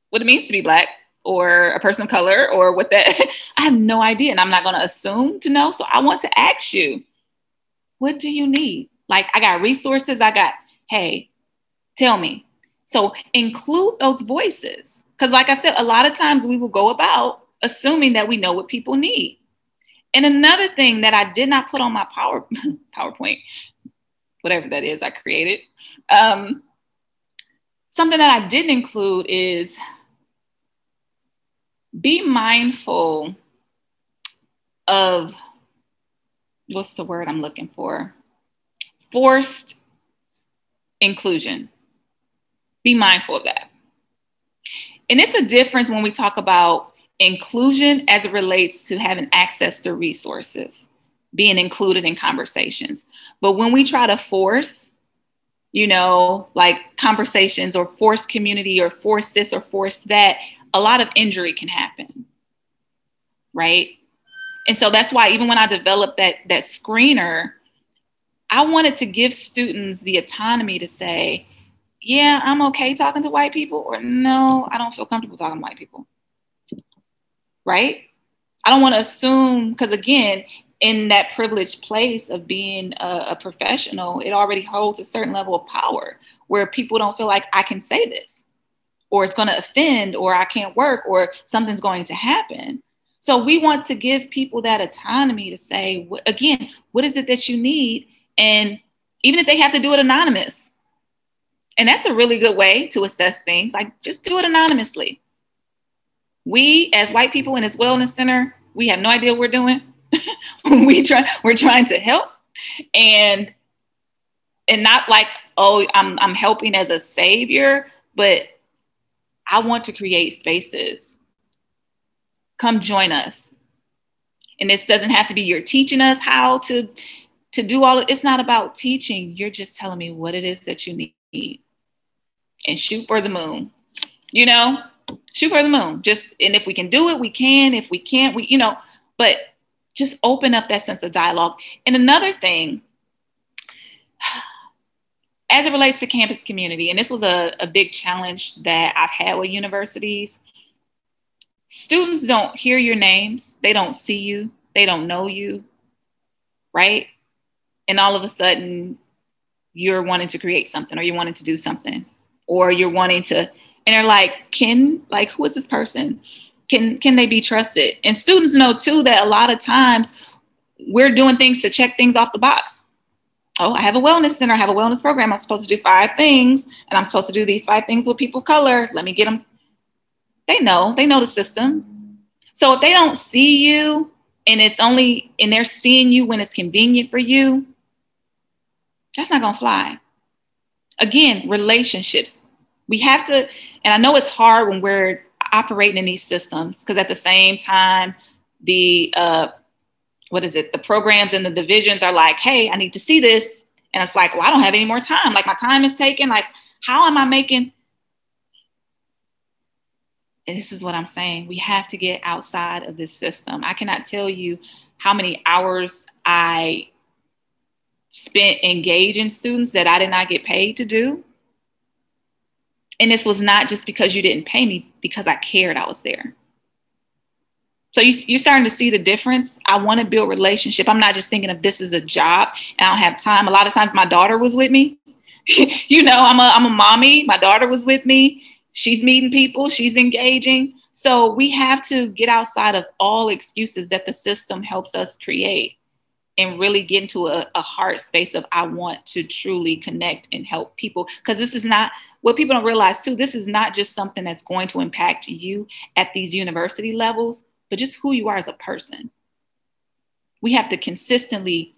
what it means to be Black or a person of color, or what that, I have no idea. And I'm not going to assume to know. So I want to ask you, what do you need? Like, I got resources. Hey, tell me. So include those voices. Because like I said, a lot of times we will go about assuming that we know what people need. And another thing that I did not put on my PowerPoint, whatever that is I created, something that I didn't include is be mindful of, what's the word I'm looking for? Forced inclusion. Be mindful of that. And it's a difference when we talk about inclusion as it relates to having access to resources, being included in conversations. But when we try to force, you know, like conversations, or force community, or force this or force that, a lot of injury can happen, right? And so that's why even when I developed that screener, I wanted to give students the autonomy to say, yeah, I'm okay talking to white people, or no, I don't feel comfortable talking to white people. Right? I don't want to assume, because again, in that privileged place of being a professional, it already holds a certain level of power where people don't feel like I can say this, or it's going to offend, or I can't work, or something's going to happen. So we want to give people that autonomy to say, again, what is it that you need? And even if they have to do it anonymous, and that's a really good way to assess things, like just do it anonymously. We, as white people in this wellness center, we have no idea what we're doing. We're trying to help, and not like, oh, I'm helping as a savior, but I want to create spaces. Come join us. And this doesn't have to be you're teaching us how to do all of it. It's not about teaching. You're just telling me what it is that you need, and shoot for the moon, you know? Shoot for the moon. And if we can do it, we can. If we can't, but just open up that sense of dialogue. And another thing, as it relates to campus community, and this was a big challenge that I've had with universities, students don't hear your names. They don't see you. They don't know you, right? And all of a sudden, you're wanting to create something, or you're wanting to do something, or you're wanting to, and they're like, who is this person? Can they be trusted? And students know too that a lot of times we're doing things to check things off the box. Oh, I have a wellness center. I have a wellness program. I'm supposed to do 5 things, and I'm supposed to do these 5 things with people of color. Let me get them. They know the system. So if they don't see you and they're seeing you when it's convenient for you, that's not going to fly. Again, relationships. We have to, and I know it's hard when we're operating in these systems, because at the same time, the programs and the divisions are like, hey, I need to see this. And it's like, well, I don't have any more time. Like, my time is taken. Like, how am I making? And this is what I'm saying. We have to get outside of this system. I cannot tell you how many hours I spent engaging students that I did not get paid to do. And this was not just because you didn't pay me, because I cared I was there. So you're starting to see the difference. I want to build relationship. I'm not just thinking of this as a job and I don't have time. A lot of times my daughter was with me. I'm a mommy. My daughter was with me. She's meeting people. She's engaging. So we have to get outside of all excuses that the system helps us create and really get into a heart space of, I want to truly connect and help people. Because this is not, what people don't realize too, this is not just something that's going to impact you at these university levels, but just who you are as a person. We have to consistently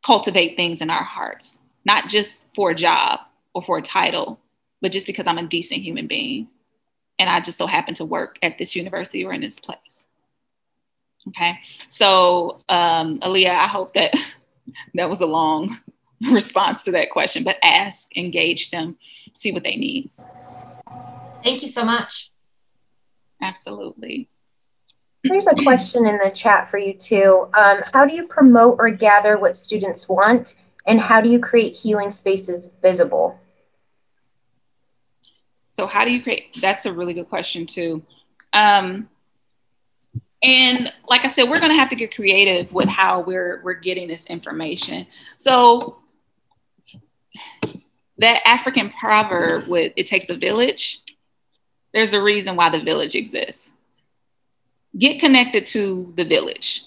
cultivate things in our hearts, not just for a job or for a title, but just because I'm a decent human being. And I just so happen to work at this university or in this place. Okay. So, Aaliyah, I hope that was a long response to that question, but ask, engage them, see what they need. Thank you so much. Absolutely. There's a question in the chat for you too. How do you promote or gather what students want? And how do you create healing spaces visible? So how do you create, that's a really good question too. And like I said, we're going to have to get creative with how we're getting this information. So that African proverb with it takes a village, there's a reason why the village exists. Get connected to the village.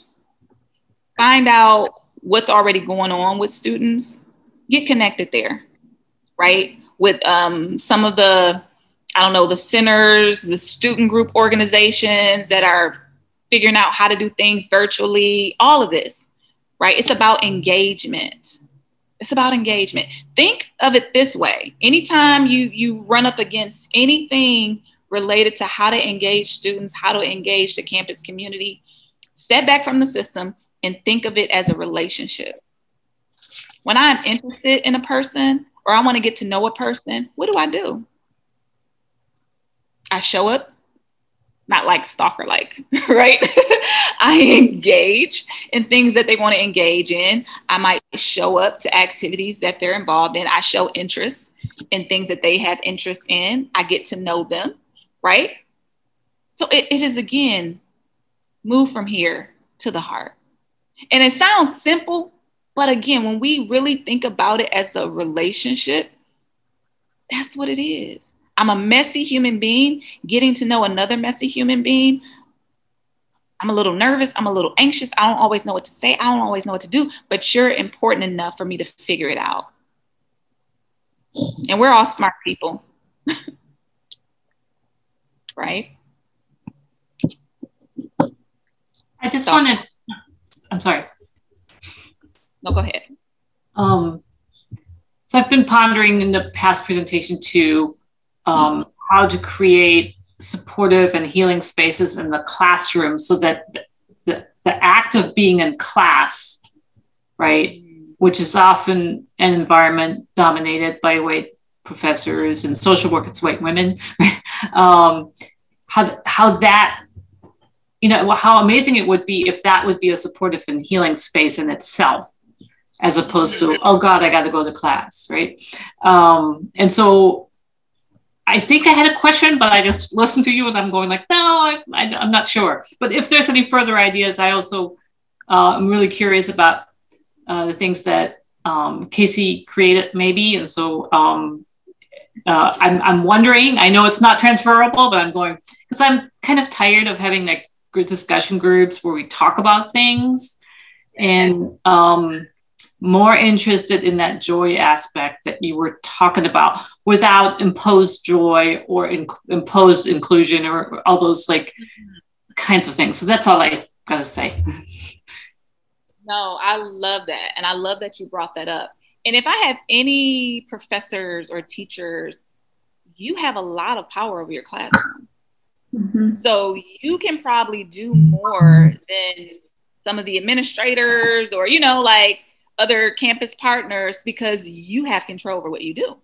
Find out what's already going on with students. Get connected there, right? With some of the, the centers, the student group organizations that are figuring out how to do things virtually, all of this, right? It's about engagement. It's about engagement. Think of it this way. Anytime you run up against anything related to how to engage students, how to engage the campus community, step back from the system and think of it as a relationship. When I'm interested in a person or I want to get to know a person, what do? I show up, not like stalker-like, right? I engage in things that they want to engage in. I might show up to activities that they're involved in. I show interest in things that they have interest in. I get to know them, right? So it is, again, move from here to the heart. And it sounds simple, but again, when we really think about it as a relationship, that's what it is. I'm a messy human being, getting to know another messy human being. I'm a little nervous. I'm a little anxious. I don't always know what to say. I don't always know what to do, but you're important enough for me to figure it out. And we're all smart people, right? I just wanted, I'm sorry. No, go ahead. So I've been pondering in the past presentation too, how to create supportive and healing spaces in the classroom so that the act of being in class, right, which is often an environment dominated by white professors and social work, it's white women, how that, how amazing it would be if that would be a supportive and healing space in itself, as opposed to, oh God, I got to go to class, right? And so I think I had a question, but I just listened to you and I'm going like, no, I'm not sure. But if there's any further ideas, I also am really curious about the things that Casey created maybe. And so I'm wondering, I know it's not transferable, but I'm going, because I'm kind of tired of having like group discussion groups where we talk about things. And more interested in that joy aspect that you were talking about without imposed joy or imposed inclusion or all those like kinds of things. So that's all I gotta say. No, I love that. And I love that you brought that up. And if I have any professors or teachers, you have a lot of power over your classroom. Mm-hmm. So you can probably do more than some of the administrators or, you know, like other campus partners because you have control over what you do.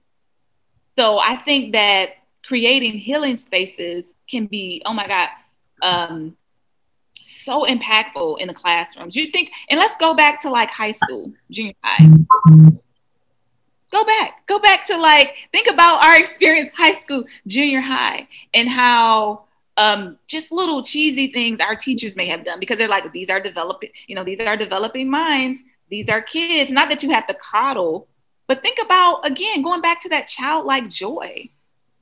So I think that creating healing spaces can be, oh my God, so impactful in the classrooms. You think, and let's go back to like high school, junior high. Go back to like, think about our experience, high school, junior high, and how just little cheesy things our teachers may have done because they're like, these are developing, you know, these are developing minds. These are kids. Not that you have to coddle, but think about, again, going back to that childlike joy.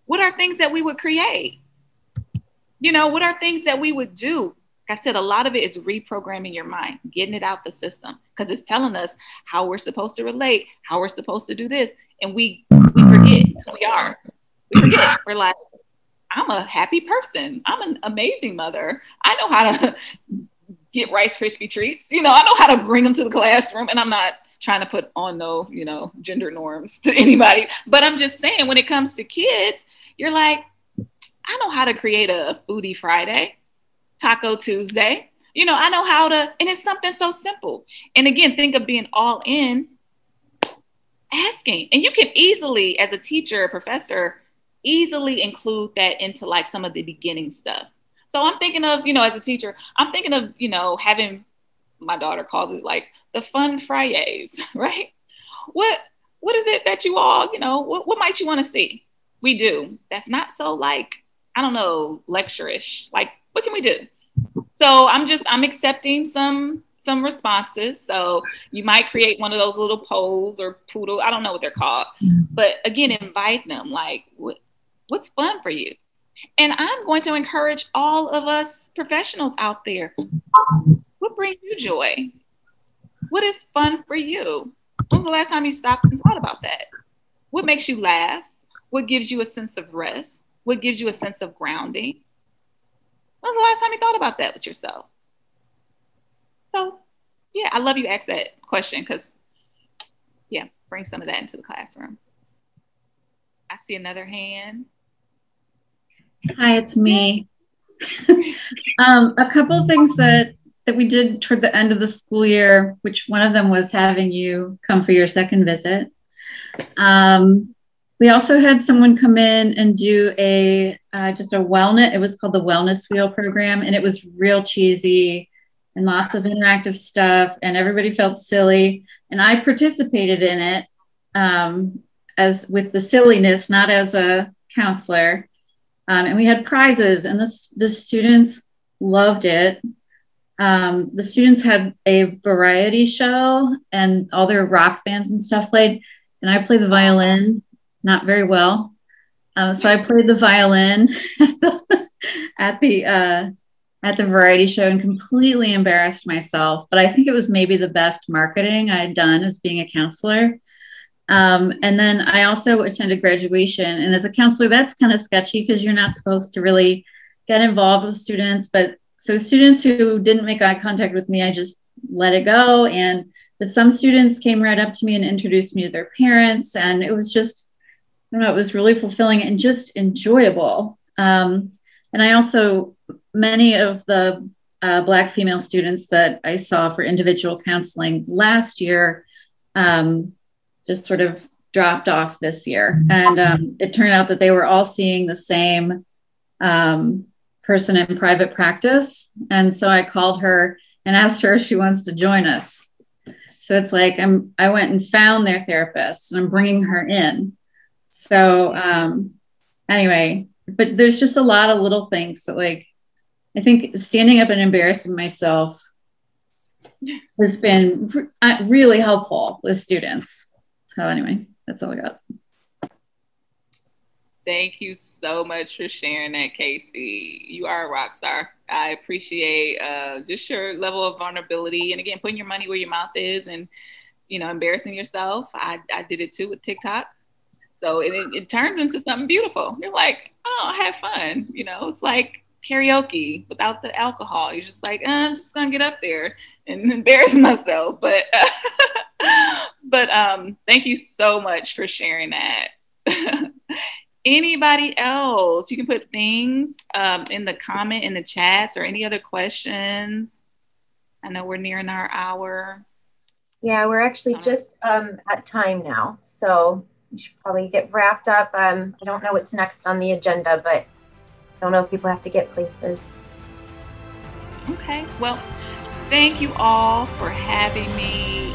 What are things that we would create? You know, what are things that we would do? Like I said, a lot of it is reprogramming your mind, getting it out the system, because it's telling us how we're supposed to relate, how we're supposed to do this. And we forget who we are. We forget. We're like, I'm a happy person. I'm an amazing mother. I know how to get Rice Krispie treats. You know, I know how to bring them to the classroom, and I'm not trying to put on no, you know, gender norms to anybody. But I'm just saying, when it comes to kids, you're like, I know how to create a foodie Friday, Taco Tuesday. You know, I know how to, and it's something so simple. And again, think of being all in, asking. And you can easily, as a teacher, a professor, easily include that into like some of the beginning stuff. So I'm thinking of, you know, as a teacher, I'm thinking of, you know, having, my daughter calls it like the fun Fridays, right? What is it that you all, you know, what might you want to see? We do. That's not so like, I don't know, lecture-ish. Like, what can we do? So I'm accepting some responses. So you might create one of those little polls or poodle, I don't know what they're called. But again, invite them, like, what's fun for you? And I'm going to encourage all of us professionals out there. What brings you joy? What is fun for you? When was the last time you stopped and thought about that? What makes you laugh? What gives you a sense of rest? What gives you a sense of grounding? When was the last time you thought about that with yourself? So, yeah, I love you ask that question because, yeah, bring some of that into the classroom. I see another hand. Hi, it's me. A couple of things that we did toward the end of the school year, which one of them was having you come for your second visit. We also had someone come in and do just a wellness. It was called the Wellness Wheel program, and it was real cheesy and lots of interactive stuff, and everybody felt silly. And I participated in it as with the silliness, not as a counselor. And we had prizes, and the students loved it. The students had a variety show, and all their rock bands and stuff played. And I played the violin, not very well. So I played the violin at the variety show and completely embarrassed myself. But I think it was maybe the best marketing I had done as being a counselor. And then I also attended graduation. And as a counselor, that's kind of sketchy because you're not supposed to really get involved with students. But so students who didn't make eye contact with me, I just let it go. But some students came right up to me and introduced me to their parents. And it was just, I don't know, it was really fulfilling and just enjoyable. And I also, many of the Black female students that I saw for individual counseling last year, just sort of dropped off this year. And it turned out that they were all seeing the same person in private practice. And so I called her and asked her if she wants to join us. So it's like I went and found their therapist and I'm bringing her in. So anyway, but there's just a lot of little things that, like, I think standing up and embarrassing myself has been really helpful with students. So anyway, that's all I got. Thank you so much for sharing that, Casey. You are a rock star. I appreciate just your level of vulnerability. And again, putting your money where your mouth is and embarrassing yourself. I did it too with TikTok. So it turns into something beautiful. You're like, oh, I had fun. It's like karaoke without the alcohol. You're just like, I'm just gonna get up there and embarrass myself. But thank you so much for sharing that. Anybody else? You can put things in the chats or any other questions. I know we're nearing our hour. Yeah, we're actually just at time now, so we should probably get wrapped up. I don't know what's next on the agenda, but I don't know if people have to get places. Okay, well, thank you all for having me.